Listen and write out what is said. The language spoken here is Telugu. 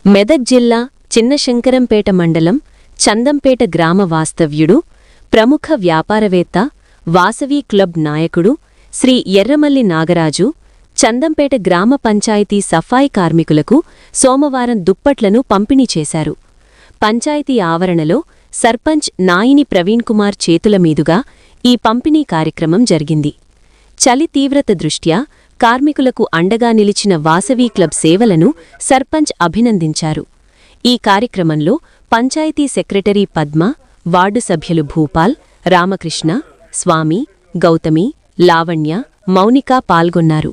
మెదక్ జిల్లా చిన్నశంకరంపేట మండలం చందంపేట గ్రామ వాస్తవ్యుడు, ప్రముఖ వ్యాపారవేత్త, వాసవి క్లబ్ నాయకుడు శ్రీ ఎర్రమల్లి నాగరాజు చందంపేట గ్రామ పంచాయతీ సఫాయి కార్మికులకు సోమవారం దుప్పట్లను పంపిణీ చేశారు. పంచాయతీ ఆవరణలో సర్పంచ్ నాయిని ప్రవీణ్ కుమార్ చేతుల మీదుగా ఈ పంపిణీ కార్యక్రమం జరిగింది. చలి తీవ్రత దృష్ట్యా కార్మికులకు అండగా నిలిచిన వాసవి క్లబ్ సేవలను సర్పంచ్ అభినందించారు. ఈ కార్యక్రమంలో పంచాయతీ సెక్రటరీ పద్మ, వార్డు సభ్యులు భూపాల్, రామకృష్ణ, స్వామి, గౌతమి, లావణ్య, మౌనిక పాల్గొన్నారు.